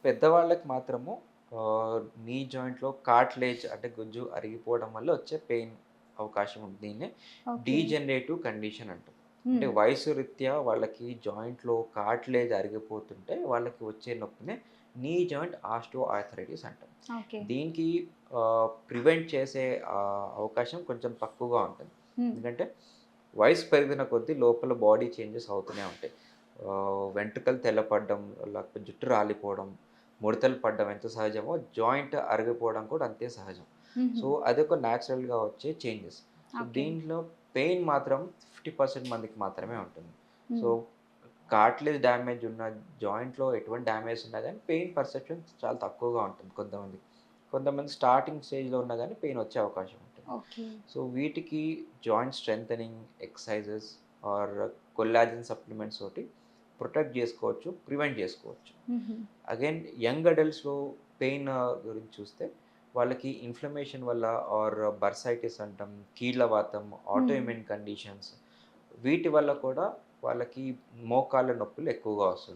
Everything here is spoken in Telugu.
పెద్దవాళ్ళకి మాత్రము నీ జాయింట్‌లో కార్టిలేజ్ అంటే గుజ్జు అరిగిపోవడం వల్ల వచ్చే పెయిన్ అవకాశం ఉంది. దీన్నే ఓకే. డీజనరేటివ్ కండిషన్ అంటాం. అంటే హ్మ్. వయసు రీత్యా వాళ్ళకి జాయింట్‌లో కార్టిలేజ్ అరిగిపోతుంటే వాళ్ళకి వచ్చే నొప్పినే నీ జాయింట్ ఆస్టియో ఆర్థరైటిస్ అంటాం. ఓకే. దీనికి ప్రివెంట్ చేసే అవకాశం కొంచెం తక్కువగా ఉంటుంది. హ్మ్. ఎందుకంటే వయసు పెరిగిన కొద్దీ లోపల బాడీ చేంజెస్ అవుతూనే ఉంటాయి. వెంట్రుకలు తెల్లపడడం, లేకపోతే జుట్టు రాలిపోవడం, ముడతలు పడడం ఎంత సహజమో జాయింట్ అరిగిపోవడం కూడా అంతే సహజం. హుహు. సో, అదొక న్యాచురల్‌గా వచ్చే చేంజెస్. So, okay. దీంట్లో పెయిన్ మాత్రం 50% మందికి మాత్రమే ఉంటుంది. సో, హ్మ్. కార్టిలేజ్ డ్యామేజ్ ఉన్న జాయింట్‌లో ఎటువంటి డ్యామేజ్ ఉన్నా గానీ పెయిన్ పర్సెప్షన్ చాలా తక్కువగా ఉంటుంది కొంతమందికి. కొంతమంది స్టార్టింగ్ స్టేజ్‌లో ఉన్నా గానీ పెయిన్ వచ్చే అవకాశం ఉంటుంది. ఓకే. సో, వీటికి joint strengthening exercises or collagen supplements తోటి ప్రొటెక్ట్ జేసుకోవచ్చు, ప్రివెంట్ జేసుకోవచ్చు. హుహు. అగైన్ యంగ్ అడల్ట్స్‌లో పెయిన్ గురించి చూస్తే వాళ్ళకి ఇన్‌ఫ్లమేషన్ వల్ల ఆర్ బర్సైటిస్ అంటాం, కీళ్ళవాతం, ఆటో హ్మ్. ఇమ్యూన్ కండిషన్స్ వీటి వల్ల కూడా వాళ్ళకి మోకాళ్ళ నొప్పులు ఎక్కువగా వస్తుంటాయి.